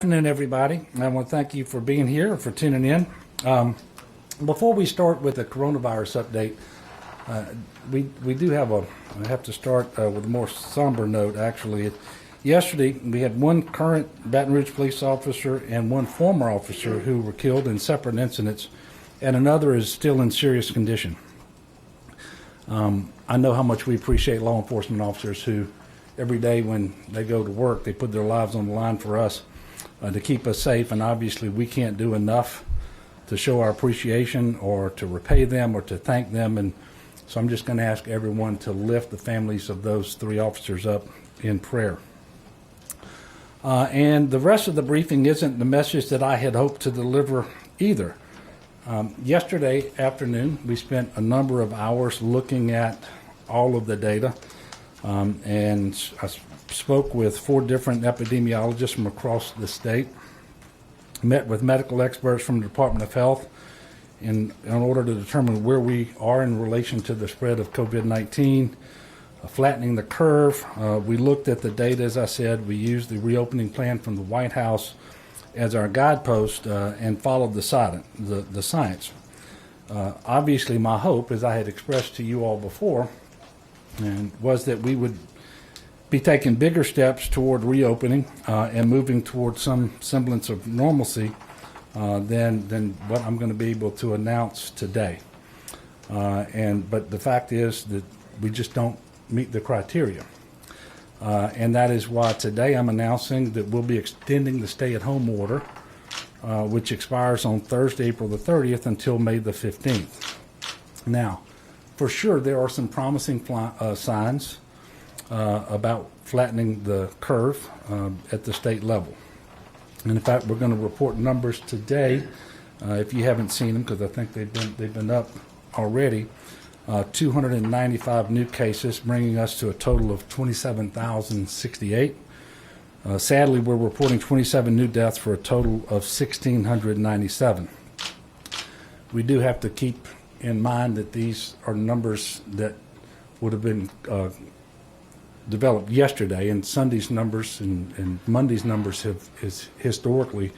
Good afternoon, everybody. I want to thank you for being here, for tuning in. Before we start with the coronavirus update, we do have I have to start with a more somber note, actually. Yesterday, we had one current Baton Rouge police officer and one former officer who were killed in separate incidents, and another is still in serious condition. I know how much we appreciate law enforcement officers who, every day when they go to work, they put their lives on the line for us. To keep us safe, and obviously we can't do enough to show our appreciation or to repay them or to thank them, and so I'm just going to ask everyone to lift the families of those three officers up in prayer. And the rest of the briefing isn't the message that I had hoped to deliver either. Yesterday afternoon we spent a number of hours looking at all of the data, and I spoke with 4 different epidemiologists from across the state, met with medical experts from the Department of Health in order to determine where we are in relation to the spread of COVID-19, flattening the curve. We looked at the data, as I said. We used the reopening plan from the White House as our guidepost and followed the science. Obviously, my hope, as I had expressed to you all before, was that we would be taking bigger steps toward reopening and moving toward some semblance of normalcy than what I'm going to be able to announce today. But the fact is that we just don't meet the criteria. And that is why today I'm announcing that we'll be extending the stay-at-home order, which expires on Thursday, April the 30th, until May the 15th. Now, for sure, there are some promising signs about flattening the curve at the state level. And in fact, we're going to report numbers today, if you haven't seen them, because I think they've been up already. 295 new cases, bringing us to a total of 27,068. Sadly, we're reporting 27 new deaths for a total of 1,697. We do have to keep in mind that these are numbers that would have been developed yesterday, and Sunday's numbers and Monday's numbers have historically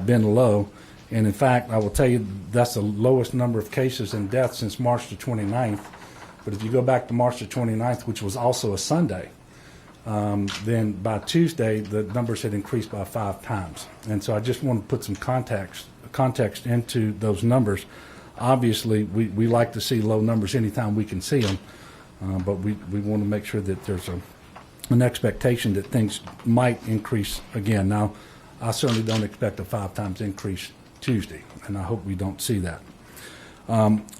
been low. And in fact, I will tell you that's the lowest number of cases and deaths since March the 29th. But if you go back to March the 29th, which was also a Sunday, then by Tuesday the numbers had increased by 5 times. And so I just want to put some context into those numbers. Obviously, we like to see low numbers anytime we can see them. But we want to make sure that there's an expectation that things might increase again. Now, I certainly don't expect a 5 times increase Tuesday, and I hope we don't see that.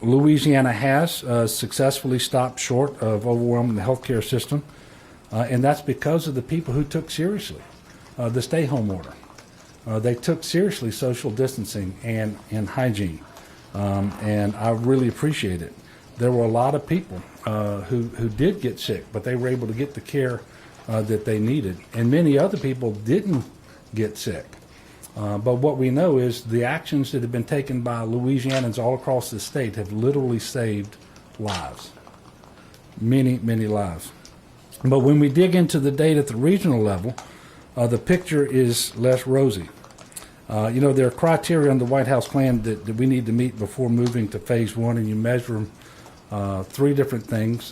Louisiana has successfully stopped short of overwhelming the healthcare system, and that's because of the people who took seriously the stay-home order. They took seriously social distancing and hygiene, and I really appreciate it. There were a lot of people who did get sick, but they were able to get the care that they needed. And many other people didn't get sick. But what we know is the actions that have been taken by Louisianans all across the state have literally saved lives. Many, many lives. But when we dig into the data at the regional level, the picture is less rosy. There are criteria on the White House plan that we need to meet before moving to phase 1, and you measure them 3 different things: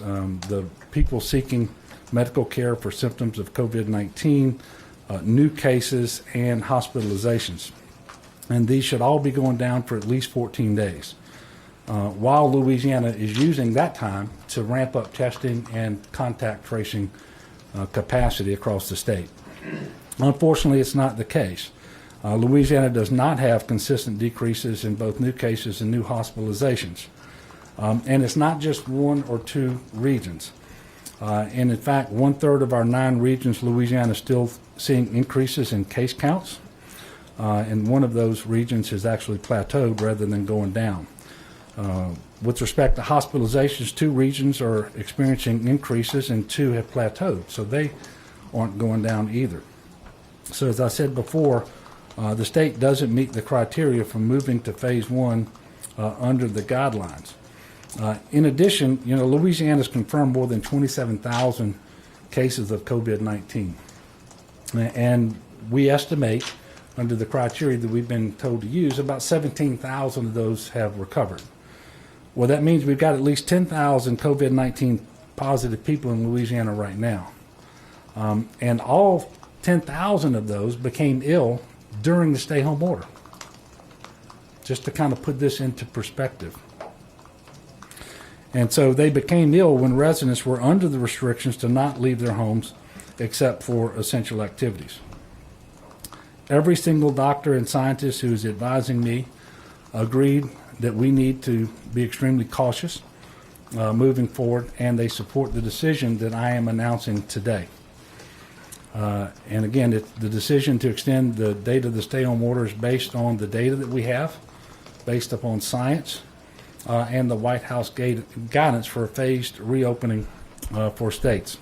the people seeking medical care for symptoms of COVID-19, new cases, and hospitalizations. And these should all be going down for at least 14 days, while Louisiana is using that time to ramp up testing and contact tracing capacity across the state. Unfortunately, it's not the case. Louisiana does not have consistent decreases in both new cases and new hospitalizations. And it's not just 1 or 2 regions. And in fact, 1/3 of our 9 regions, Louisiana is still seeing increases in case counts. And one of those regions has actually plateaued rather than going down. With respect to hospitalizations, 2 regions are experiencing increases and 2 have plateaued. So they aren't going down either. So as I said before, the state doesn't meet the criteria for moving to phase 1 under the guidelines. In addition, Louisiana's confirmed more than 27,000 cases of COVID-19. And we estimate, under the criteria that we've been told to use, about 17,000 of those have recovered. Well, that means we've got at least 10,000 COVID-19 positive people in Louisiana right now. And all 10,000 of those became ill during the stay-home order. Just to kind of put this into perspective. And so they became ill when residents were under the restrictions to not leave their homes except for essential activities. Every single doctor and scientist who is advising me agreed that we need to be extremely cautious moving forward, and they support the decision that I am announcing today. And again, the decision to extend the date of the stay-home order is based on the data that we have, based upon science, and the White House guidance for a phased reopening for states.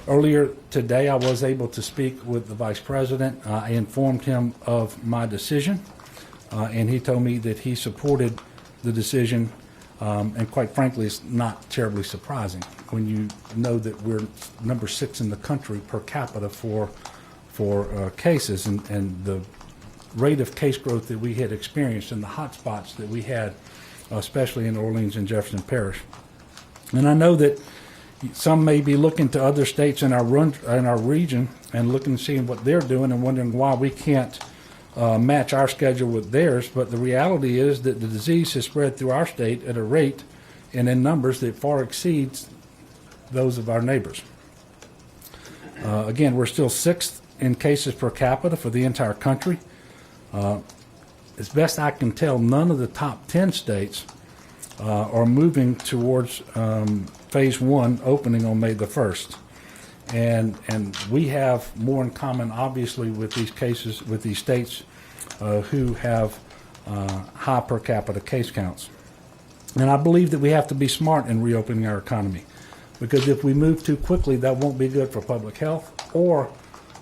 Earlier today, I was able to speak with the Vice President. I informed him of my decision, and he told me that he supported the decision, and quite frankly, it's not terribly surprising when you know that we're number 6 in the country per capita for cases, and the rate of case growth that we had experienced in the hot spots that we had, especially in Orleans and Jefferson Parish. And I know that some may be looking to other states in our region and looking and seeing what they're doing and wondering why we can't match our schedule with theirs. But the reality is that the disease has spread through our state at a rate and in numbers that far exceeds those of our neighbors. Again, we're still 6th in cases per capita for the entire country. As best I can tell, none of the top 10 states are moving towards phase 1 opening on May the 1st. And we have more in common, obviously, with these cases, with these states who have high per capita case counts. And I believe that we have to be smart in reopening our economy, because if we move too quickly, that won't be good for public health or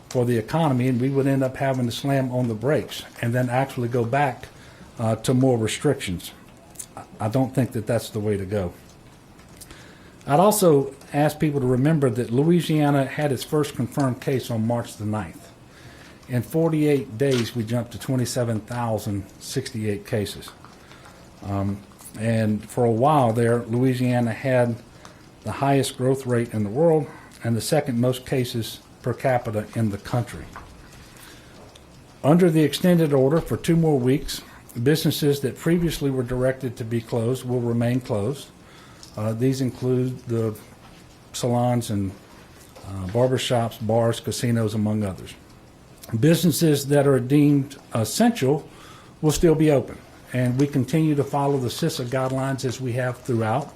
for the economy, and we would end up having to slam on the brakes and then actually go back to more restrictions. I don't think that that's the way to go. I'd also ask people to remember that Louisiana had its first confirmed case on March the 9th. In 48 days, we jumped to 27,068 cases. And for a while there, Louisiana had the highest growth rate in the world and the second most cases per capita in the country. Under the extended order for 2 more weeks, businesses that previously were directed to be closed will remain closed. These include the salons and barbershops, bars, casinos, among others. Businesses that are deemed essential will still be open, and we continue to follow the CISA guidelines as we have throughout.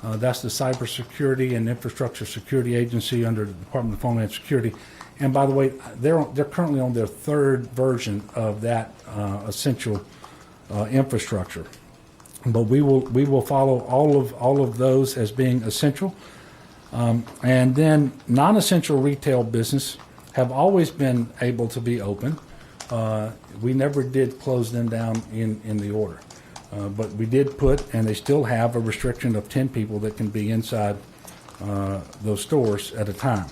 That's the Cybersecurity and Infrastructure Security Agency under the Department of Homeland Security. And by the way, they're currently on their 3rd version of that essential infrastructure. But we will follow all of those as being essential. And then non-essential retail business have always been able to be open. We never did close them down in the order. But we did put, and they still have, a restriction of 10 people that can be inside those stores at a time.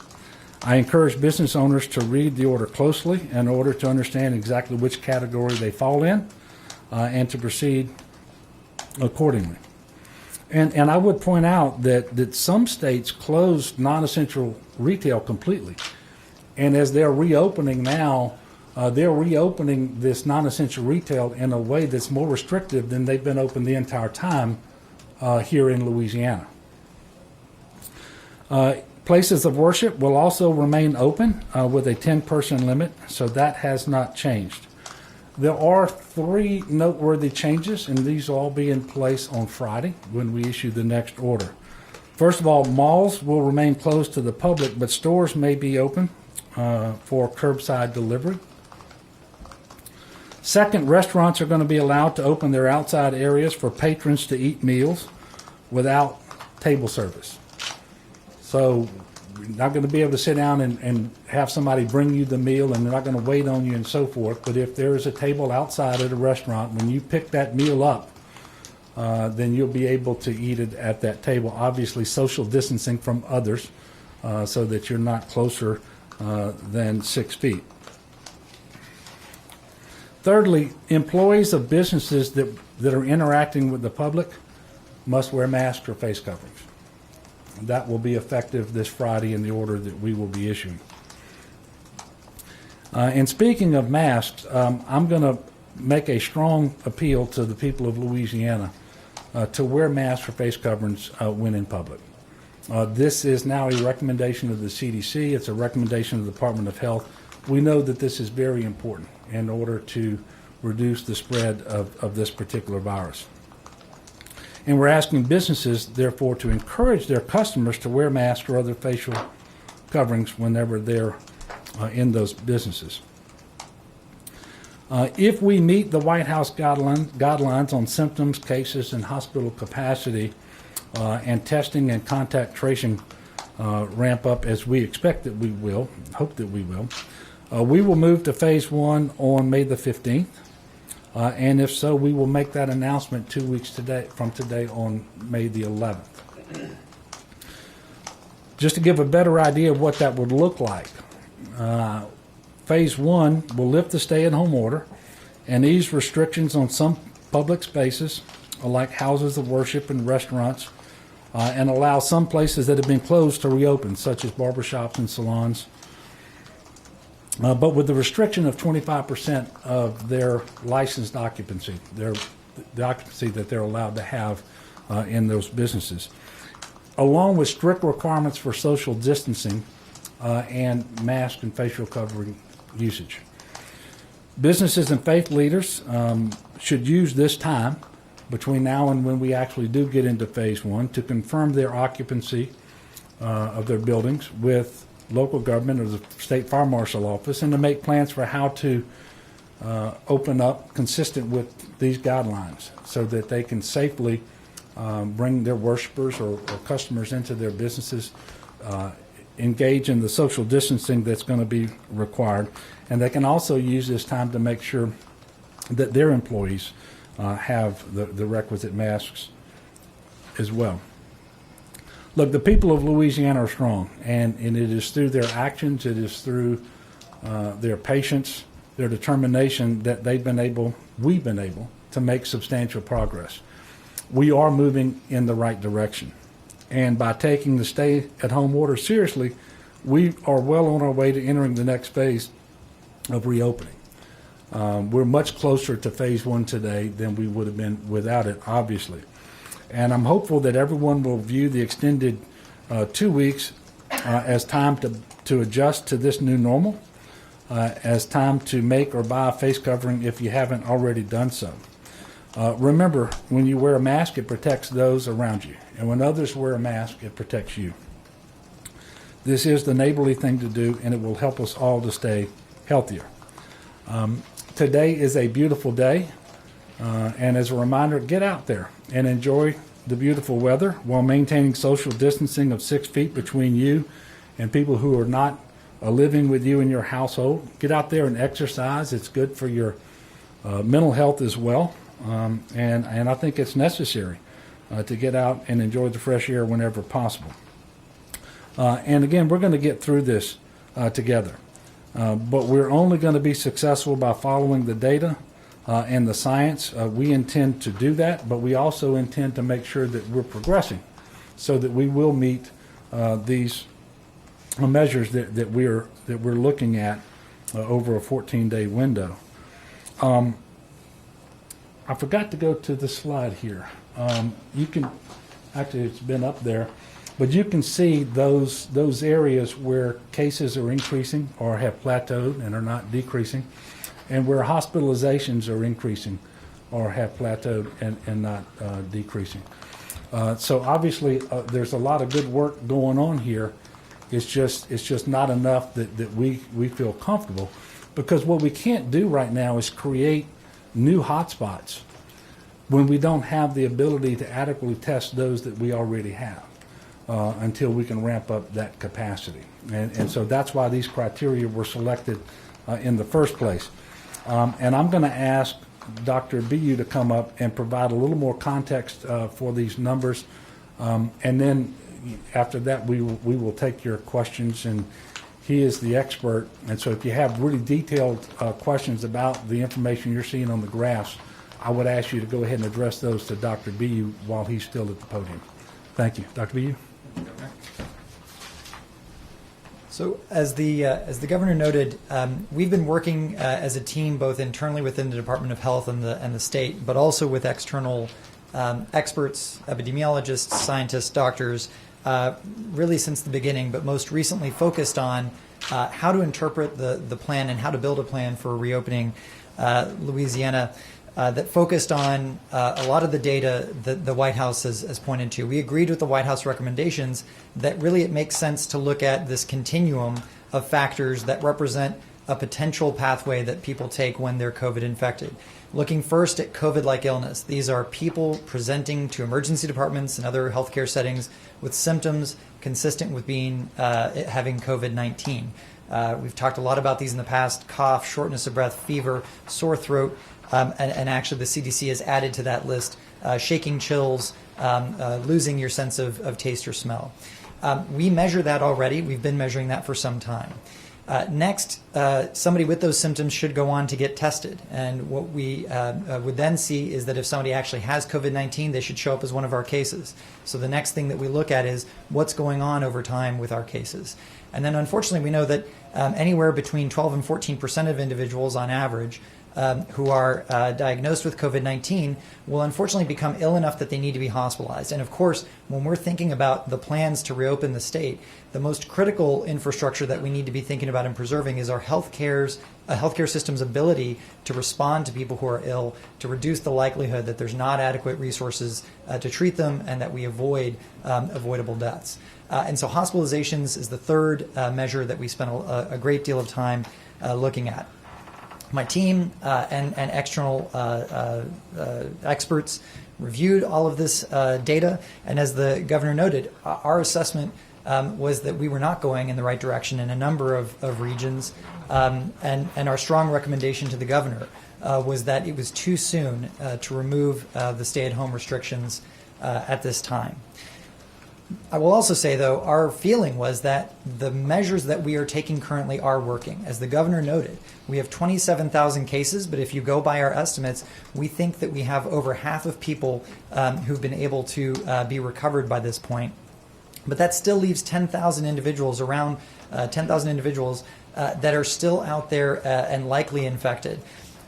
I encourage business owners to read the order closely in order to understand exactly which category they fall in and to proceed accordingly. And I would point out that some states closed non-essential retail completely. And as they're reopening now, they're reopening this non-essential retail in a way that's more restrictive than they've been open the entire time here in Louisiana. Places of worship will also remain open with a 10-person limit, so that has not changed. There are 3 noteworthy changes, and these will all be in place on Friday when we issue the next order. First of all, malls will remain closed to the public, but stores may be open for curbside delivery. Second, restaurants are going to be allowed to open their outside areas for patrons to eat meals without table service. So you're not going to be able to sit down and have somebody bring you the meal, and they're not going to wait on you and so forth. But if there is a table outside at a restaurant, when you pick that meal up, then you'll be able to eat it at that table. Obviously, social distancing from others so that you're not closer than 6 feet. Thirdly, employees of businesses that are interacting with the public must wear masks or face coverings. That will be effective this Friday in the order that we will be issuing. And speaking of masks, I'm going to make a strong appeal to the people of Louisiana to wear masks or face coverings when in public. This is now a recommendation of the CDC. It's a recommendation of the Department of Health. We know that this is very important in order to reduce the spread of this particular virus. And we're asking businesses, therefore, to encourage their customers to wear masks or other facial coverings whenever they're in those businesses. If we meet the White House guidelines on symptoms, cases, and hospital capacity, and testing and contact tracing ramp up as we expect that we will, hope that we will move to phase 1 on May the 15th. And if so, we will make that announcement 2 weeks from today on May the 11th. Just to give a better idea of what that would look like, phase 1 will lift the stay-at-home order and ease restrictions on some public spaces like houses of worship and restaurants, and allow some places that have been closed to reopen, such as barbershops and salons. But with the restriction of 25% of their licensed occupancy, the occupancy that they're allowed to have in those businesses, along with strict requirements for social distancing and mask and facial covering usage. Businesses and faith leaders should use this time between now and when we actually do get into phase 1 to confirm their occupancy of their buildings with local government or the state fire marshal office, and to make plans for how to open up consistent with these guidelines so that they can safely bring their worshipers or customers into their businesses, engage in the social distancing that's going to be required, and they can also use this time to make sure that their employees have the requisite masks as well. Look, the people of Louisiana are strong, and it is through their actions, it is through their patience, their determination that we've been able to make substantial progress. We are moving in the right direction. And by taking the stay-at-home order seriously, we are well on our way to entering the next phase of reopening. We're much closer to phase 1 today than we would have been without it, obviously. And I'm hopeful that everyone will view the extended 2 weeks as time to adjust to this new normal, as time to make or buy a face covering if you haven't already done so. Remember, when you wear a mask, it protects those around you. And when others wear a mask, it protects you. This is the neighborly thing to do, and it will help us all to stay healthier. Today is a beautiful day. And as a reminder, get out there and enjoy the beautiful weather while maintaining social distancing of 6 feet between you and people who are not living with you in your household. Get out there and exercise. It's good for your mental health as well. And I think it's necessary to get out and enjoy the fresh air whenever possible. And again, we're going to get through this together. But we're only going to be successful by following the data and the science. We intend to do that, but we also intend to make sure that we're progressing so that we will meet these measures that we're looking at over a 14-day window. I forgot to go to the slide here. You can, actually it's been up there, but you can see those areas where cases are increasing or have plateaued and are not decreasing, and where hospitalizations are increasing or have plateaued and not decreasing. So obviously there's a lot of good work going on here. It's just not enough that we feel comfortable, because what we can't do right now is create new hotspots when we don't have the ability to adequately test those that we already have until we can ramp up that capacity. And so that's why these criteria were selected in the first place. And I'm going to ask Dr. Bu to come up and provide a little more context for these numbers. And then after that, we will take your questions, and He is the expert, and so if you have really detailed questions about the information you're seeing on the graphs, I would ask you to go ahead and address those to Dr. Bu while he's still at the podium. Thank you. Dr. Bu? So as the governor noted, we've been working as a team both internally within the Department of Health and the state, but also with external experts, epidemiologists, scientists, doctors, really since the beginning, but most recently focused on how to interpret the plan and how to build a plan for reopening Louisiana that focused on a lot of the data that the White House has pointed to. We agreed with the White House recommendations that really it makes sense to look at this continuum of factors that represent a potential pathway that people take when they're COVID infected. Looking first at COVID-like illness. These are people presenting to emergency departments and other healthcare settings with symptoms consistent with being having COVID-19. We've talked a lot about these in the past: cough, shortness of breath, fever, sore throat, and actually the CDC has added to that list shaking, chills, losing your sense of taste or smell. We measure that already. We've been measuring that for some time. Next, somebody with those symptoms should go on to get tested. And what we would then see is that if somebody actually has COVID-19, they should show up as one of our cases. So the next thing that we look at is what's going on over time with our cases. And then unfortunately, we know that anywhere between 12 and 14% of individuals on average who are diagnosed with COVID-19 will unfortunately become ill enough that they need to be hospitalized. And of course, when we're thinking about the plans to reopen the state, the most critical infrastructure that we need to be thinking about and preserving is our healthcare system's ability to respond to people who are ill, to reduce the likelihood that there's not adequate resources to treat them, and that we avoid avoidable deaths. And so hospitalizations is the third measure that we spent a great deal of time looking at. My team and external experts reviewed all of this data, and as the governor noted, our assessment was that we were not going in the right direction in a number of regions, and our strong recommendation to the governor was that it was too soon to remove the stay-at-home restrictions at this time. I will also say, though, our feeling was that the measures that we are taking currently are working. As the governor noted, we have 27,000 cases, but if you go by our estimates, we think that we have over half of people who've been able to be recovered by this point. But that still leaves 10,000 individuals, around 10,000 individuals that are still out there and likely infected.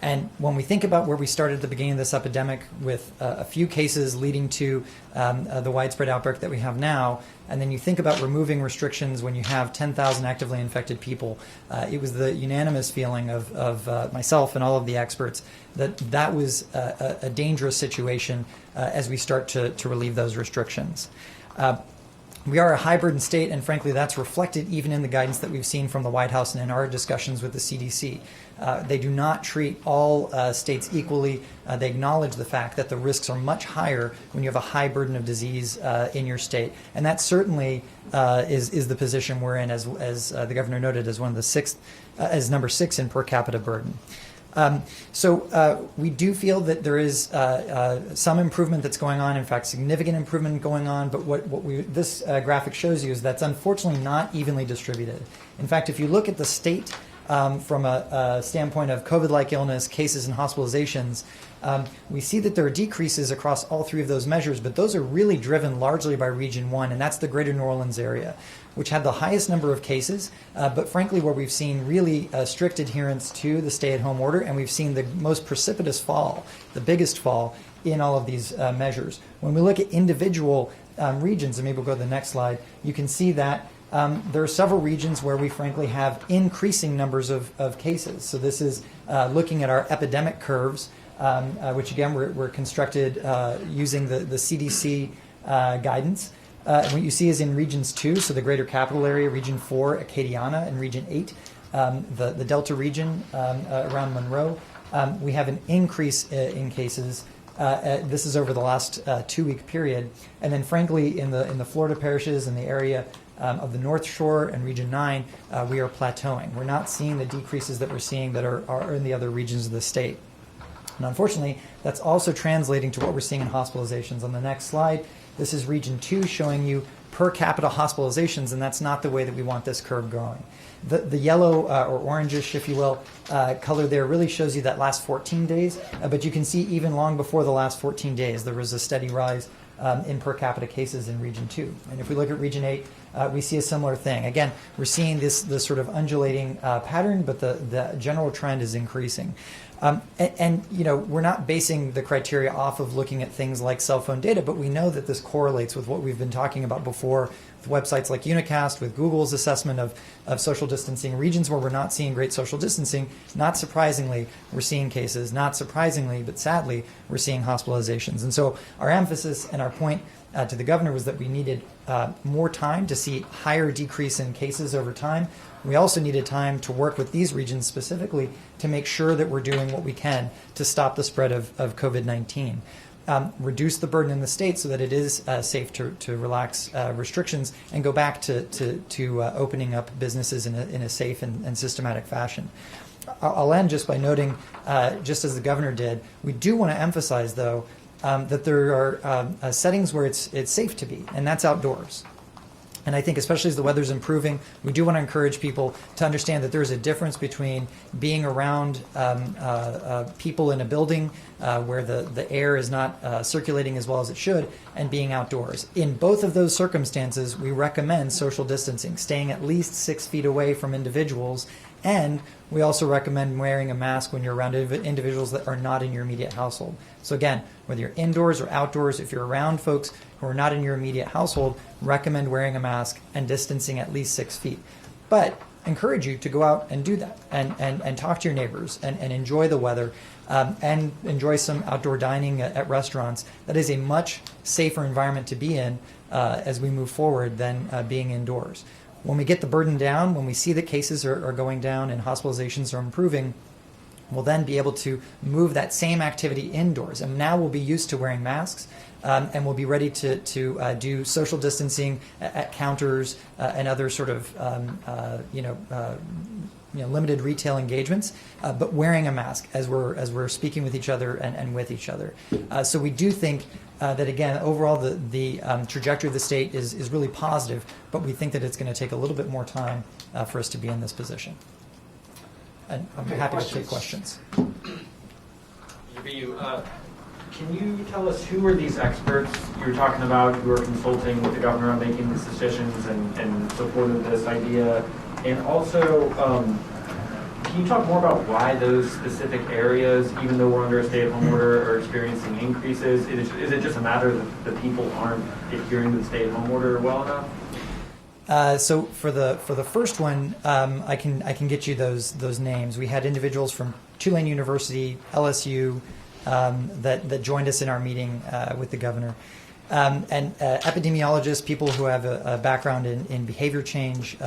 And when we think about where we started at the beginning of this epidemic with a few cases leading to the widespread outbreak that we have now, and then you think about removing restrictions when you have 10,000 actively infected people, it was the unanimous feeling of myself and all of the experts that that was a dangerous situation as we start to relieve those restrictions. We are a hybrid state, and frankly, that's reflected even in the guidance that we've seen from the White House and in our discussions with the CDC. They do not treat all states equally. They acknowledge the fact that the risks are much higher when you have a high burden of disease in your state, and that certainly is the position we're in, as the governor noted, as as number 6 in per capita burden. So we do feel that there is some improvement that's going on, in fact, significant improvement going on, but what this graphic shows you is that's unfortunately not evenly distributed. In fact, if you look at the state from a standpoint of COVID-like illness, cases, and hospitalizations, we see that there are decreases across all three of those measures, but those are really driven largely by Region 1, and that's the greater New Orleans area, which had the highest number of cases, but frankly where we've seen really strict adherence to the stay-at-home order, and we've seen the most precipitous fall, the biggest fall in all of these measures. When we look at individual regions, and maybe we'll go to the next slide, you can see that there are several regions where we frankly have increasing numbers of cases. So this is looking at our epidemic curves, which again were constructed using the CDC guidance. What you see is in regions 2, so the greater capital area, region 4, Acadiana, and region 8, the Delta region around Monroe, we have an increase in cases. This is over the last 2-week period. And then frankly, in the Florida parishes and the area of the North Shore and Region 9, we are plateauing. We're not seeing the decreases that we're seeing that are in the other regions of the state. And unfortunately, that's also translating to what we're seeing in hospitalizations. On the next slide, this is Region 2 showing you per capita hospitalizations, and that's not the way that we want this curve going. The yellow or orangish, if you will, color there really shows you that last 14 days, but you can see even long before the last 14 days, there was a steady rise in per capita cases in Region 2. And if we look at Region 8, we see a similar thing. Again, we're seeing this sort of undulating pattern, but the general trend is increasing. And you know, we're not basing the criteria off of looking at things like cell phone data, but we know that this correlates with what we've been talking about before with websites like Unicast, with Google's assessment of social distancing. Regions where we're not seeing great social distancing, not surprisingly, we're seeing cases. Not surprisingly, but sadly, we're seeing hospitalizations. And so our emphasis and our point to the governor was that we needed more time to see higher decrease in cases over time. We also needed time to work with these regions specifically to make sure that we're doing what we can to stop the spread of COVID-19. Reduce the burden in the state so that it is safe to relax restrictions and go back to opening up businesses in a safe and systematic fashion. I'll end just by noting, just as the governor did, we do want to emphasize, though, that there are settings where it's safe to be, and that's outdoors. And I think especially as the weather's improving, we do want to encourage people to understand that there's a difference between being around people in a building where the air is not circulating as well as it should, and being outdoors. In both of those circumstances, we recommend social distancing, staying at least 6 feet away from individuals, and we also recommend wearing a mask when you're around individuals that are not in your immediate household. So again, whether you're indoors or outdoors, if you're around folks who are not in your immediate household, recommend wearing a mask and distancing at least 6 feet. But encourage you to go out and do that and talk to your neighbors and enjoy the weather and enjoy some outdoor dining at restaurants. That is a much safer environment to be in as we move forward than being indoors. When we get the burden down, when we see that cases are going down and hospitalizations are improving, we'll then be able to move that same activity indoors. And now we'll be used to wearing masks, and we'll be ready to do social distancing at counters and other sort of limited retail engagements, but wearing a mask as we're speaking with each other and with each other. So we do think that, again, overall the trajectory of the state is really positive, but we think that it's going to take a little bit more time for us to be in this position. And I'm happy to take questions. Can you tell us who are these experts you were talking about who are consulting with the governor on making these decisions and supported this idea? And also, can you talk more about why those specific areas, even though we're under a stay-at-home order, are experiencing increases? Is it just a matter that the people aren't adhering to the stay-at-home order well enough? So for the first one, I can get you those names. We had individuals from Tulane University, LSU, that joined us in our meeting with the governor, and epidemiologists, people who have a background in behavior change,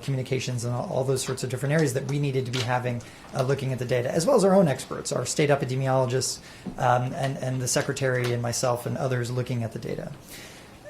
communications, and all those sorts of different areas that we needed to be having looking at the data, as well as our own experts, our state epidemiologists, and the secretary and myself and others looking at the data.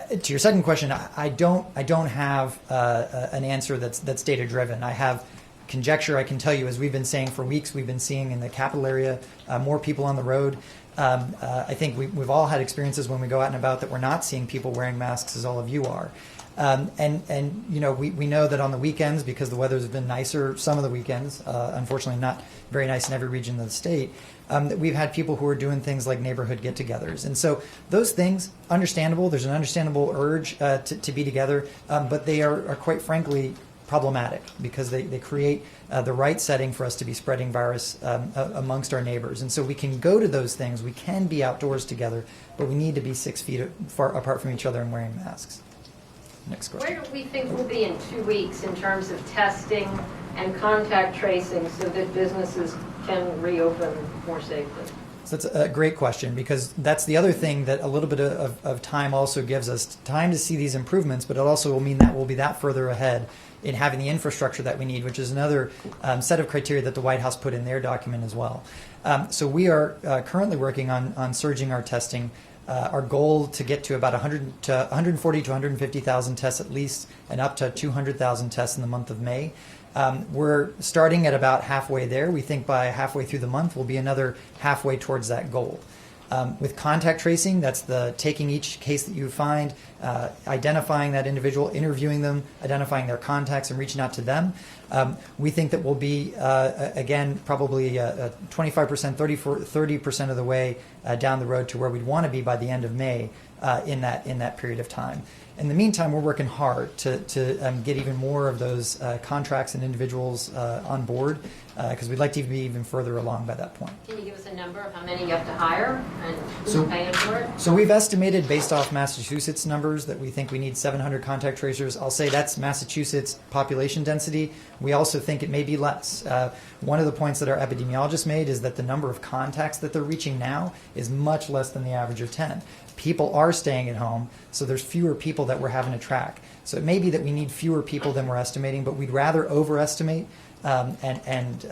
To your second question, I don't have an answer that's data driven. I have conjecture. I can tell you, as we've been saying for weeks, we've been seeing in the capital area more people on the road. I think we've all had experiences when we go out and about that we're not seeing people wearing masks as all of you are. And you know, we know that on the weekends, because the weather's been nicer some of the weekends, unfortunately not very nice in every region of the state, that we've had people who are doing things like neighborhood get-togethers. And so those things, understandable. There's an understandable urge to be together, but they are quite frankly problematic because they create the right setting for us to be spreading virus amongst our neighbors. And so we can go to those things. We can be outdoors together, but we need to be 6 feet far apart from each other and wearing masks. Next question. Where do we think we'll be in 2 weeks in terms of testing and contact tracing so that businesses can reopen more safely? So that's a great question, because that's the other thing that a little bit of time also gives us, time to see these improvements, but it also will mean that we'll be that further ahead in having the infrastructure that we need, which is another set of criteria that the White House put in their document as well. So we are currently working on surging our testing. Our goal to get to about 140 to 150,000 tests at least, and up to 200,000 tests in the month of May. We're starting at about halfway there. We think by halfway through the month, we'll be another halfway towards that goal. With contact tracing, that's the taking each case that you find, identifying that individual, interviewing them, identifying their contacts, and reaching out to them. We think that we'll be, again, probably 25%, 30% of the way down the road to where we'd want to be by the end of May in that period of time. In the meantime, we're working hard to get even more of those contracts and individuals on board because we'd like to be even further along by that point. Can you give us a number of how many you have to hire and who's So- paying for it? So we've estimated, based off Massachusetts numbers, that we think we need 700 contact tracers. I'll say that's Massachusetts population density. We also think it may be less. One of the points that our epidemiologist made is that the number of contacts that they're reaching now is much less than the average of 10. People are staying at home, so there's fewer people that we're having to track. So it may be that we need fewer people than we're estimating, but we'd rather overestimate and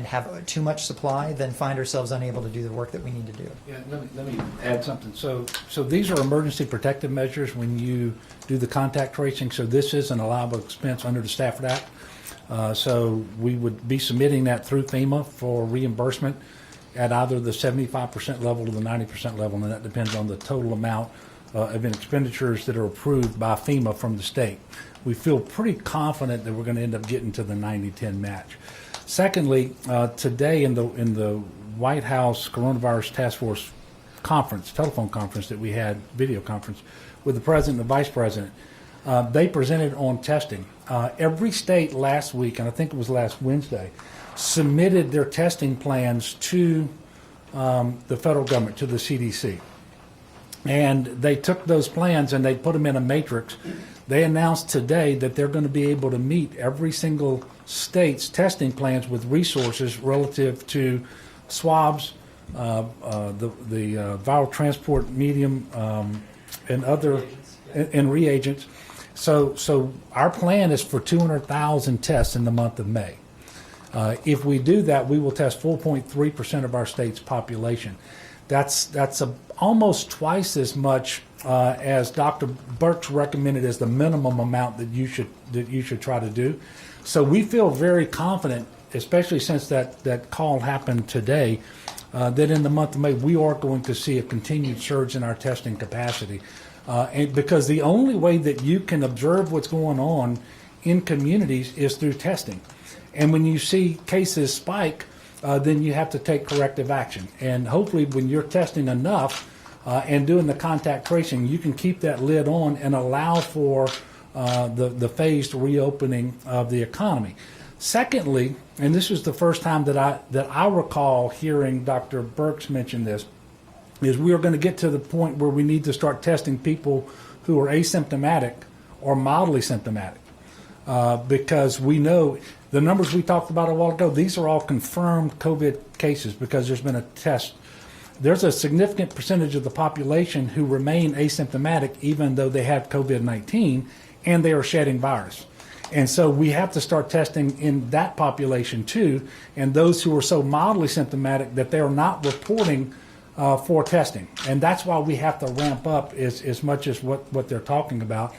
have too much supply than find ourselves unable to do the work that we need to do. Yeah, let me add something. So these are emergency protective measures when you do the contact tracing. So this is an allowable expense under the Stafford Act. So we would be submitting that through FEMA for reimbursement at either the 75% level or the 90% level, and that depends on the total amount of expenditures that are approved by FEMA from the state. We feel pretty confident that we're going to end up getting to the 90-10 match. Secondly, today in the White House Coronavirus Task Force conference, telephone conference that we had, video conference, with the President and the Vice President, they presented on testing. Every state last week, and I think it was last Wednesday, submitted their testing plans to the federal government, to the CDC. And they took those plans and they put them in a matrix. They announced today that they're going to be able to meet every single state's testing plans with resources relative to swabs, the viral transport medium, and other and reagents. So our plan is for 200,000 tests in the month of May. If we do that, we will test 4.3% of our state's population. That's almost twice as much as Dr. Birx recommended as the minimum amount that you should try to do. So we feel very confident, especially since that call happened today, that in the month of May we are going to see a continued surge in our testing capacity. And because the only way that you can observe what's going on in communities is through testing. And when you see cases spike, then you have to take corrective action. And hopefully when you're testing enough and doing the contact tracing, you can keep that lid on and allow for the phased reopening of the economy. Secondly, and this is the first time that I recall hearing Dr. Birx mention this, is we are going to get to the point where we need to start testing people who are asymptomatic or mildly symptomatic. Because we know the numbers we talked about a while ago, these are all confirmed COVID cases because there's been a test. There's a significant percentage of the population who remain asymptomatic even though they have COVID-19 and they are shedding virus. And so we have to start testing in that population too, and those who are so mildly symptomatic that they are not reporting for testing. And that's why we have to ramp up as much as what they're talking about.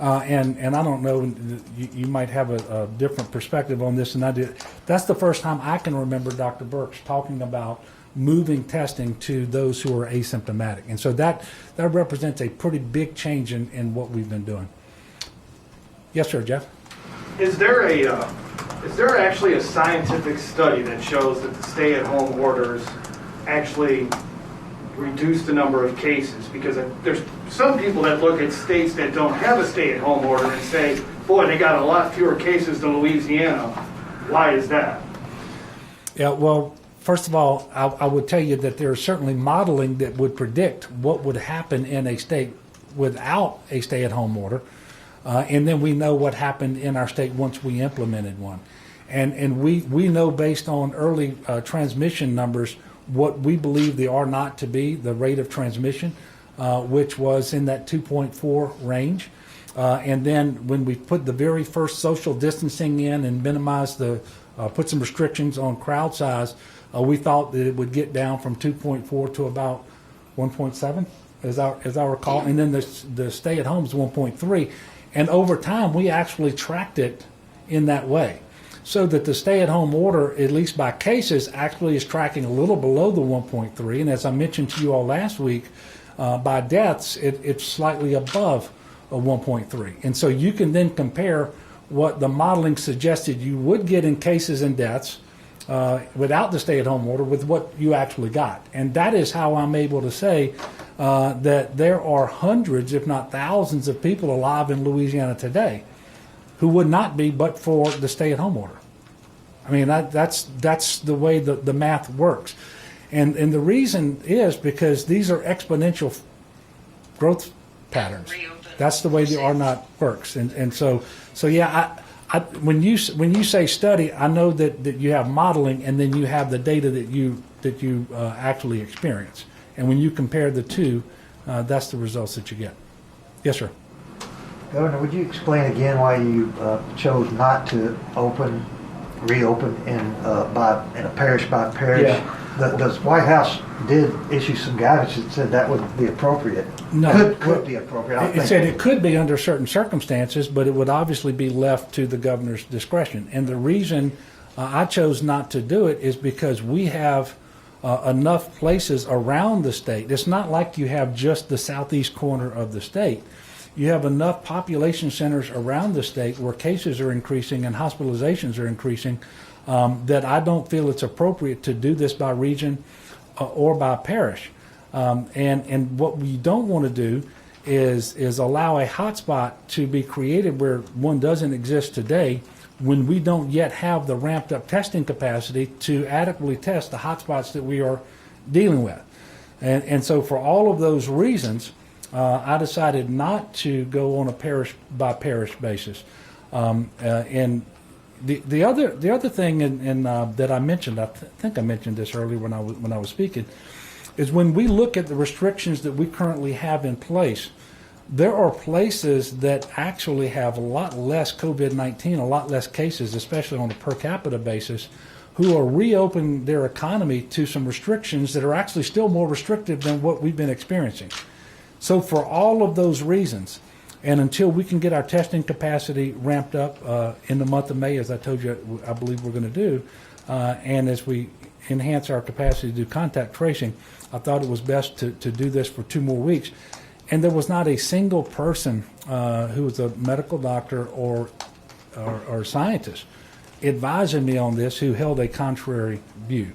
And I don't know, you might have a different perspective on this than I do. That's the first time I can remember Dr. Birx talking about moving testing to those who are asymptomatic. And so that represents a pretty big change in what we've been doing. Yes, sir, Jeff? Is there actually a scientific study that shows that the stay-at-home orders actually reduce the number of cases? Because there's some people that look at states that don't have a stay-at-home order and say, boy, they got a lot fewer cases than Louisiana. Why is that? Yeah, well, first of all, I would tell you that there is certainly modeling that would predict what would happen in a state without a stay-at-home order. And then we know what happened in our state once we implemented one. And we know based on early transmission numbers what we believe the R naught to be, the rate of transmission, which was in that 2.4 range. And then when we put the very first social distancing in and minimized put some restrictions on crowd size, we thought that it would get down from 2.4 to about 1.7, as I recall. And then the stay at home is 1.3. And over time, we actually tracked it in that way. so that the stay-at-home order, at least by cases, actually is tracking a little below the 1.3. And as I mentioned to you all last week, by deaths, it's slightly above a 1.3. And so you can then compare what the modeling suggested you would get in cases and deaths without the stay-at-home order with what you actually got. And that is how I'm able to say that there are hundreds, if not thousands, of people alive in Louisiana today who would not be but for the stay-at-home order. I mean, that's the way the math works. And the reason is because these are exponential growth patterns. That's the way the R0 works. And so yeah, when you say study, I know that you have modeling and then you have the data that you actually experience. And when you compare the two, that's the results that you get. Yes, sir. Governor, would you explain again why you chose not to reopen in a parish by parish? Yeah. The White House did issue some guidance that said that would be appropriate. No. Could be appropriate. It said it could be under certain circumstances, but it would obviously be left to the governor's discretion. And the reason I chose not to do it is because we have enough places around the state. It's not like you have just the southeast corner of the state. You have enough population centers around the state where cases are increasing and hospitalizations are increasing that I don't feel it's appropriate to do this by region or by parish. And what we don't want to do is allow a hotspot to be created where one doesn't exist today when we don't yet have the ramped up testing capacity to adequately test the hotspots that we are dealing with. And so for all of those reasons, I decided not to go on a parish by parish basis. And the other thing that I mentioned, I think I mentioned this earlier when I was speaking, is when we look at the restrictions that we currently have in place, there are places that actually have a lot less COVID-19, a lot less cases, especially on a per capita basis, who are reopening their economy to some restrictions that are actually still more restrictive than what we've been experiencing. So for all of those reasons, and until we can get our testing capacity ramped up in the month of May, as I told you, I believe we're going to do, and as we enhance our capacity to do contact tracing, I thought it was best to do this for 2 more weeks. And there was not a single person who was a medical doctor or scientist advising me on this who held a contrary view.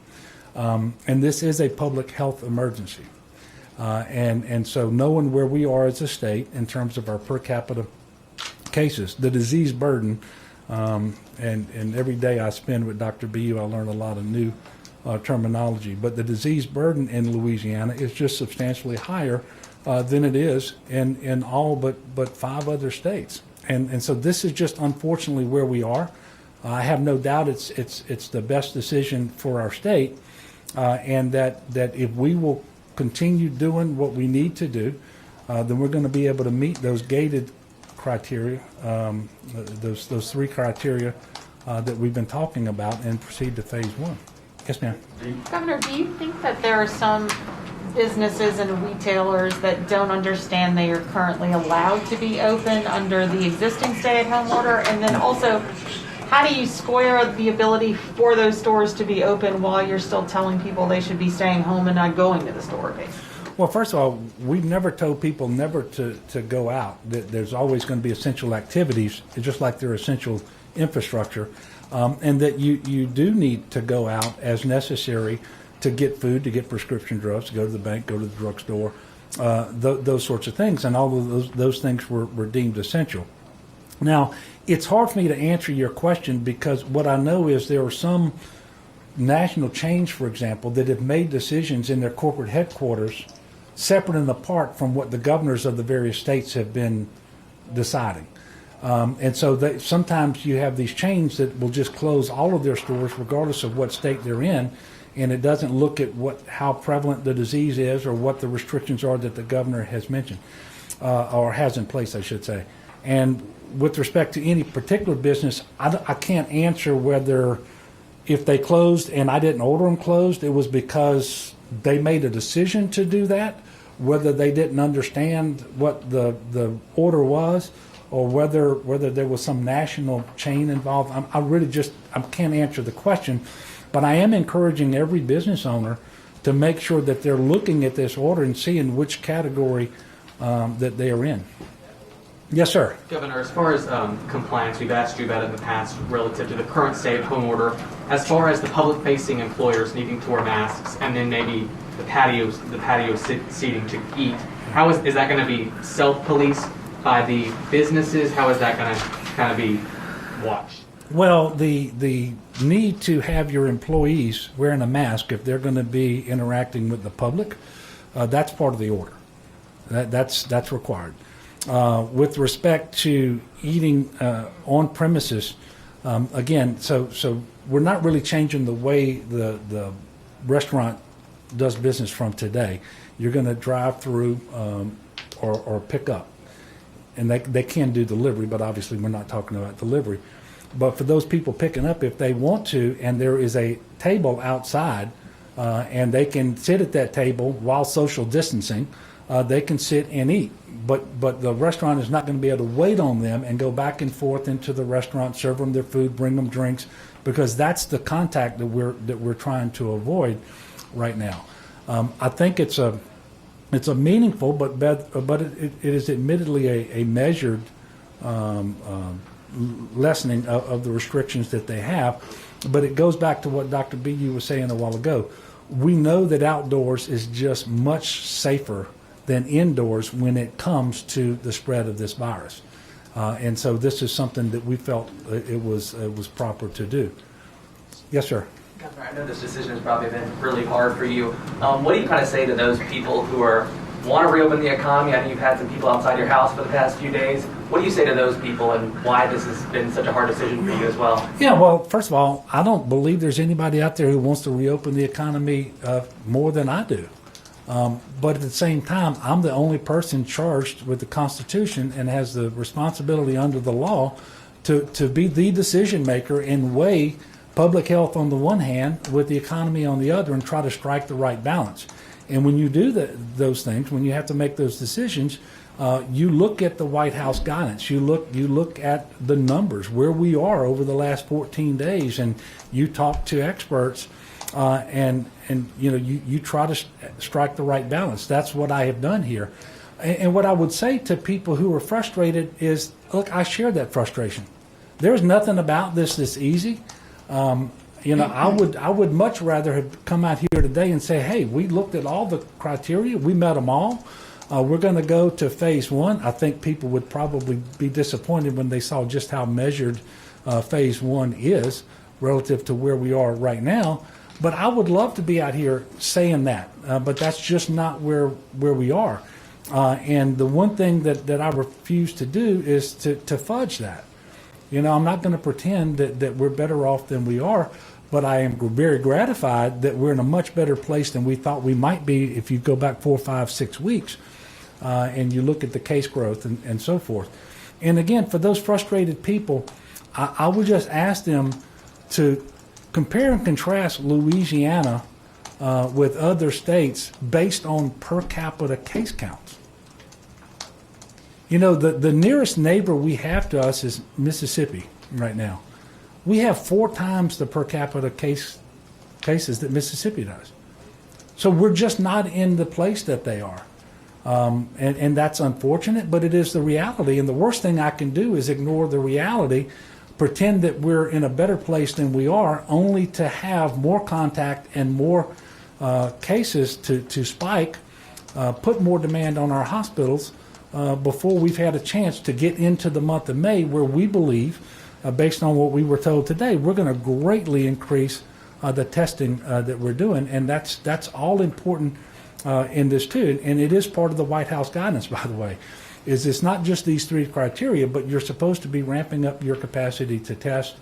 And this is a public health emergency. And so knowing where we are as a state in terms of our per capita cases, the disease burden, and every day I spend with Dr. BU, I learn a lot of new terminology. But the disease burden in Louisiana is just substantially higher than it is in all but 5 other states. And so this is just unfortunately where we are. I have no doubt it's the best decision for our state, and that if we will continue doing what we need to do, then we're going to be able to meet those gated criteria, those 3 criteria that we've been talking about, and proceed to phase 1. Yes, ma'am. Governor, do you think that there are some businesses and retailers that don't understand they are currently allowed to be open under the existing stay-at-home order? And then also, how do you square the ability for those stores to be open while you're still telling people they should be staying home and not going to the store? Well, first of all, we've never told people never to go out. There's always going to be essential activities, just like there are essential infrastructure, and that you do need to go out as necessary to get food, to get prescription drugs, to go to the bank, go to the drugstore, those sorts of things. And all of those things were deemed essential. Now, it's hard for me to answer your question because what I know is there are some national chains, for example, that have made decisions in their corporate headquarters separate and apart from what the governors of the various states have been deciding. And so sometimes you have these chains that will just close all of their stores regardless of what state they're in, and it doesn't look at how prevalent the disease is or what the restrictions are that the governor has mentioned, or has in place, I should say. And with respect to any particular business, I can't answer whether if they closed and I didn't order them closed, it was because they made a decision to do that, whether they didn't understand what the order was, or whether there was some national chain involved. I really just I can't answer the question, but I am encouraging every business owner to make sure that they're looking at this order and seeing which category that they are in. Yes, sir. Governor, as far as compliance, we've asked you about it in the past relative to the current stay-at-home order. As far as the public-facing employers needing to wear masks, and then maybe the patio seating to eat, how is that going to be self-policed by the businesses? How is that going to kind of be watched? Well, the need to have your employees wearing a mask if they're going to be interacting with the public, that's part of the order. That's required. With respect to eating on premises, again, so we're not really changing the way the restaurant does business from today. You're going to drive through or pick up, and they can do delivery, but obviously we're not talking about delivery. But for those people picking up, if they want to, and there is a table outside, and they can sit at that table while social distancing, they can sit and eat. But the restaurant is not going to be able to wait on them and go back and forth into the restaurant, serve them their food, bring them drinks, because that's the contact that we're trying to avoid right now. I think it's a meaningful, but it is admittedly a measured lessening of the restrictions that they have. But it goes back to what Dr. BU was saying a while ago. We know that outdoors is just much safer than indoors when it comes to the spread of this virus. And so this is something that we felt it was proper to do. Yes, sir. Governor, I know this decision has probably been really hard for you. What do you kind of say to those people who want to reopen the economy? I know you've had some people outside your house for the past few days. What do you say to those people, and why this has been such a hard decision for you as well? Yeah, well, first of all, I don't believe there's anybody out there who wants to reopen the economy more than I do. But at the same time, I'm the only person charged with the Constitution and has the responsibility under the law to be the decision maker and weigh public health on the one hand with the economy on the other and try to strike the right balance. And when you do those things, when you have to make those decisions, you look at the White House guidance. You look at the numbers, where we are over the last 14 days, and you talk to experts, and you try to strike the right balance. That's what I have done here. And what I would say to people who are frustrated is, look, I share that frustration. There's nothing about this that's easy. I would much rather have come out here today and say, hey, we looked at all the criteria, we met them all. We're going to go to phase one. I think people would probably be disappointed when they saw just how measured phase one is relative to where we are right now. But I would love to be out here saying that, but that's just not where we are. And the one thing that I refuse to do is to fudge that. I'm not going to pretend that we're better off than we are, but I am very gratified that we're in a much better place than we thought we might be if you go back 4, 5, 6 weeks and you look at the case growth and so forth. And again, for those frustrated people, I would just ask them to compare and contrast Louisiana with other states based on per capita case counts. The nearest neighbor we have to us is Mississippi right now. We have 4 times the per capita cases that Mississippi does. So we're just not in the place that they are. And that's unfortunate, but it is the reality. And the worst thing I can do is ignore the reality, pretend that we're in a better place than we are, only to have more contact and more cases to spike, put more demand on our hospitals before we've had a chance to get into the month of May, where we believe, based on what we were told today, we're going to greatly increase the testing that we're doing. And that's all important in this too. And it is part of the White House guidance, by the way, is it's not just these 3 criteria, but you're supposed to be ramping up your capacity to test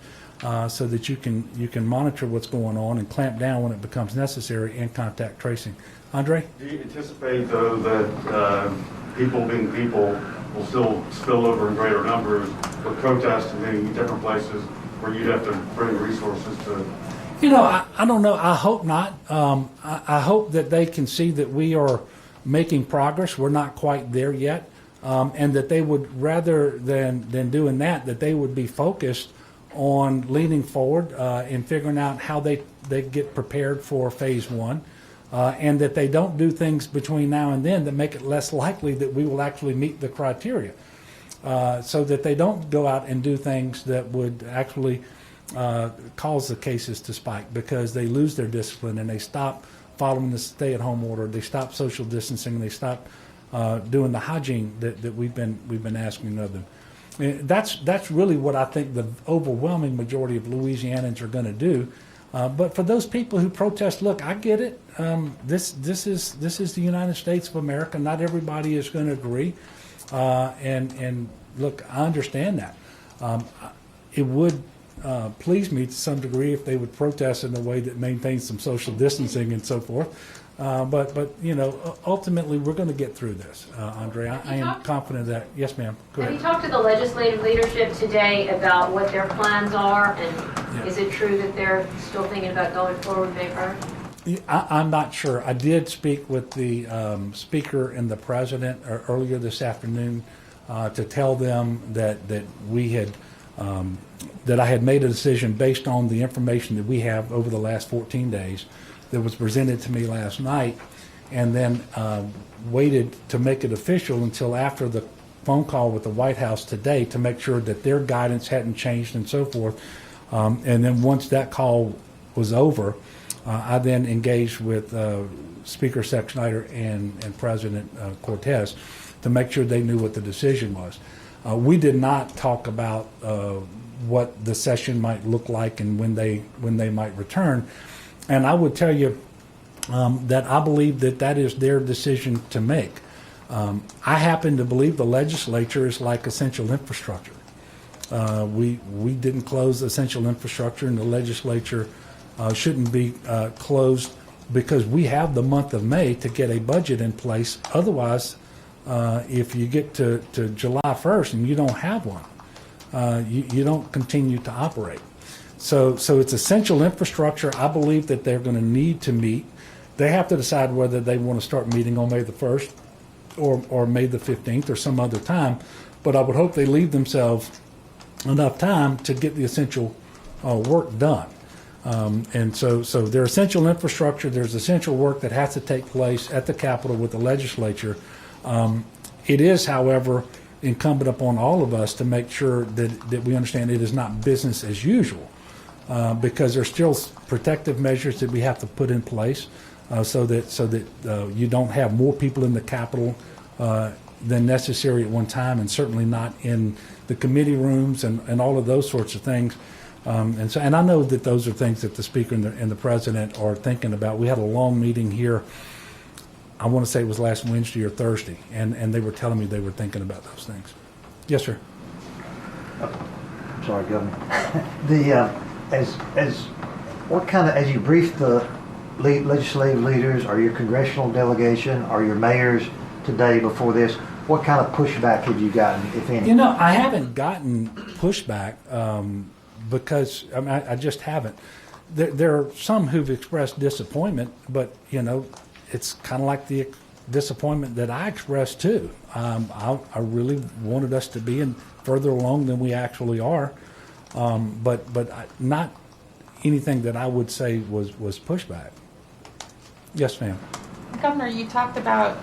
so that you can monitor what's going on and clamp down when it becomes necessary in contact tracing. Andre? Do you anticipate, though, that people being people will still spill over in greater numbers with protests in many different places where you'd have to bring resources to? I don't know. I hope not. I hope that they can see that we are making progress. We're not quite there yet. and that they would, rather than doing that they would be focused on leaning forward and figuring out how they get prepared for phase one, and that they don't do things between now and then that make it less likely that we will actually meet the criteria, so that they don't go out and do things that would actually cause the cases to spike because they lose their discipline and they stop following the stay-at-home order, they stop social distancing, they stop doing the hygiene that we've been asking of them. That's really what I think the overwhelming majority of Louisianans are going to do. But for those people who protest, look, I get it. This is the United States of America. Not everybody is going to agree. And look, I understand that. It would please me to some degree if they would protest in a way that maintains some social distancing and so forth. But you know, ultimately we're going to get through this, Andre. I am confident that. Yes, ma'am. Go Have you ahead. talked to the legislative leadership today about what their plans are, and is it true that they're still thinking about going forward May 1st? I'm not sure. I did speak with the speaker and the president earlier this afternoon to tell them that we had that I had made a decision based on the information that we have over the last 14 days that was presented to me last night, and then waited to make it official until after the phone call with the White House today to make sure that their guidance hadn't changed and so forth. And then once that call was over, I then engaged with Speaker Sexsnyder and President Cortez to make sure they knew what the decision was. We did not talk about what the session might look like and when they might return. And I would tell you that I believe that is their decision to make. I happen to believe the legislature is like essential infrastructure. We didn't close essential infrastructure, and the legislature shouldn't be closed because we have the month of May to get a budget in place. Otherwise, if you get to July 1st and you don't have one, you don't continue to operate. So it's essential infrastructure. I believe that they're going to need to meet. They have to decide whether they want to start meeting on May the 1st or May the 15th or some other time. But I would hope they leave themselves enough time to get the essential work done. And so there's essential infrastructure, there's essential work that has to take place at the Capitol with the legislature. It is, however, incumbent upon all of us to make sure that we understand it is not business as usual, because there's still protective measures that we have to put in place so that you don't have more people in the Capitol than necessary at one time, and certainly not in the committee rooms and all of those sorts of things. And I know that those are things that the Speaker and the President are thinking about. We had a long meeting here, I want to say it was last Wednesday or Thursday, and they were telling me they were thinking about those things. Yes, sir. Sorry, Governor. As you briefed the legislative leaders or your congressional delegation or your mayors today before this, what kind of pushback have you gotten, if any? You know, I haven't gotten pushback because I just haven't. There are some who've expressed disappointment, but you know, it's kind of like the disappointment that I expressed too. I really wanted us to be further along than we actually are, but not anything that I would say was pushback. Yes, ma'am. Governor, you talked about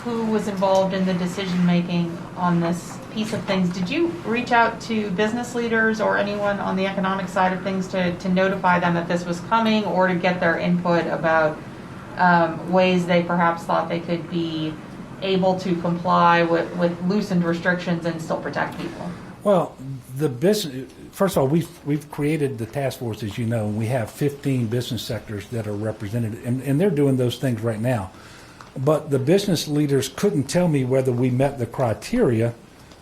who was involved in the decision-making on this piece of things. Did you reach out to business leaders or anyone on the economic side of things to notify them that this was coming, or to get their input about ways they perhaps thought they could be able to comply with loosened restrictions and still protect people? Well, the business, first of all, we've created the task force, as you know, and we have 15 business sectors that are represented, and they're doing those things right now. But the business leaders couldn't tell me whether we met the criteria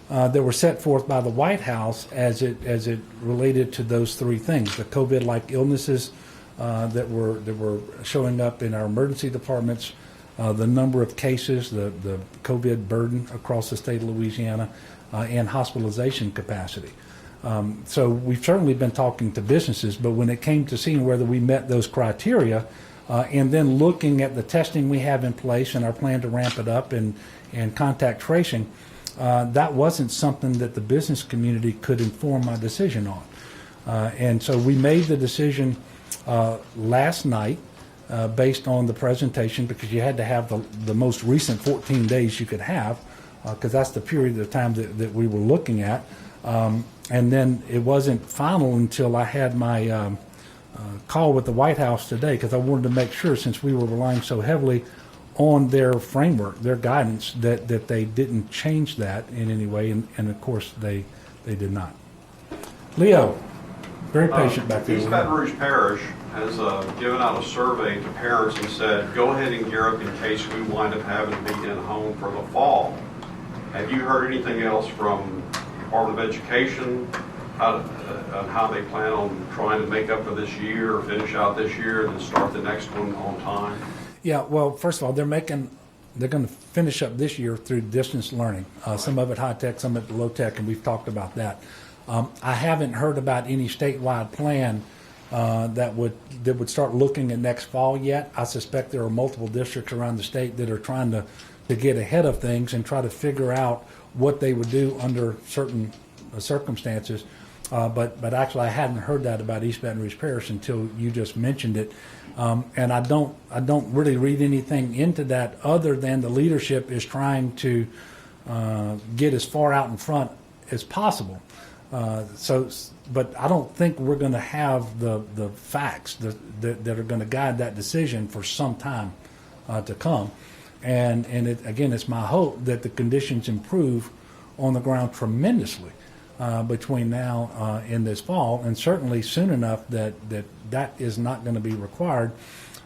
that were set forth by the White House as it related to those three things: the COVID-like illnesses that were showing up in our emergency departments, the number of cases, the COVID burden across the state of Louisiana, and hospitalization capacity. So we've certainly been talking to businesses, but when it came to seeing whether we met those criteria, and then looking at the testing we have in place and our plan to ramp it up and contact tracing, that wasn't something that the business community could inform my decision on. And so we made the decision last night based on the presentation, because you had to have the most recent 14 days you could have, because that's the period of time that we were looking at. And then it wasn't final until I had my call with the White House today, because I wanted to make sure, since we were relying so heavily on their framework, their guidance, that they didn't change that in any way, and of course they did not. Leo, very patient back there. East Baton Rouge Parish has given out a survey to parents and said, go ahead and gear up in case we wind up having to be in home for the fall. Have you heard anything else from Department of Education on how they plan on trying to make up for this year, or finish out this year and then start the next one on time? Yeah, well, first of all, they're going to finish up this year through distance learning. Some of it high tech, some of it low tech, and we've talked about that. I haven't heard about any statewide plan that would start looking at next fall yet. I suspect there are multiple districts around the state that are trying to get ahead of things and try to figure out what they would do under certain circumstances. But actually, I hadn't heard that about East Baton Rouge Parish until you just mentioned it. And I don't really read anything into that other than the leadership is trying to get as far out in front as possible. But I don't think we're going to have the facts that are going to guide that decision for some time to come. And again, it's my hope that the conditions improve on the ground tremendously between now and this fall, and certainly soon enough that is not going to be required.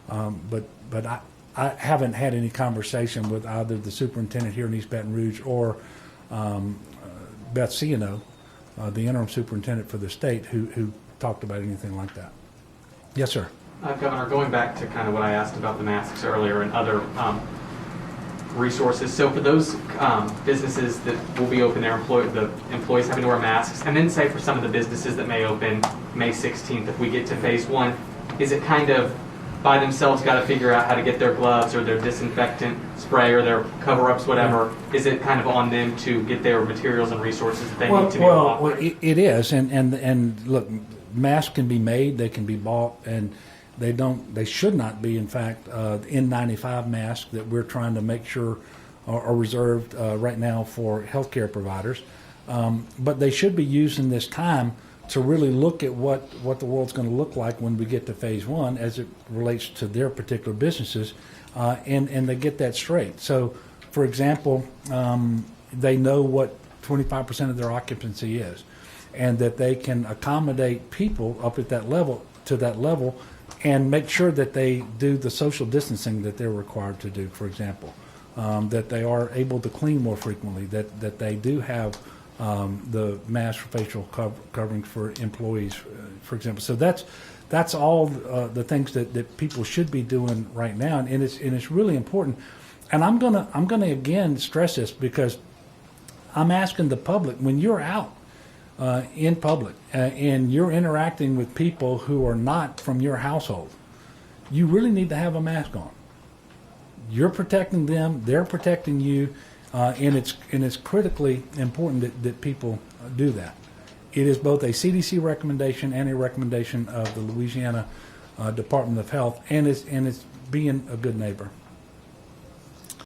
But I haven't had any conversation with either the superintendent here in East Baton Rouge or Beth Ciano, the interim superintendent for the state, who talked about anything like that. Yes, sir. Governor, going back to kind of what I asked about the masks earlier and other resources. So for those businesses that will be open, the employees having to wear masks, and then say for some of the businesses that may open May 16th, if we get to phase one, is it kind of by themselves got to figure out how to get their gloves or their disinfectant spray or their cover-ups, whatever? Is it kind of on them to get their materials and resources that they need to be able to operate? It is, and look, masks can be made, they can be bought, and they should not be, in fact, N95 masks that we're trying to make sure are reserved right now for healthcare providers. But they should be used in this time to really look at what the world's going to look like when we get to phase one as it relates to their particular businesses, and they get that straight. So, for example, they know what 25% of their occupancy is, and that they can accommodate people up at that level, and make sure that they do the social distancing that they're required to do, for example, that they are able to clean more frequently, that they do have the mask for facial coverings for employees, for example. So that's all the things that people should be doing right now, and it's really important. And I'm gonna again stress this, because I'm asking the public, when you're out in public and you're interacting with people who are not from your household, you really need to have a mask on. You're protecting them, they're protecting you, and it's critically important that people do that. It is both a CDC recommendation and a recommendation of the Louisiana Department of Health, and it's being a good neighbor.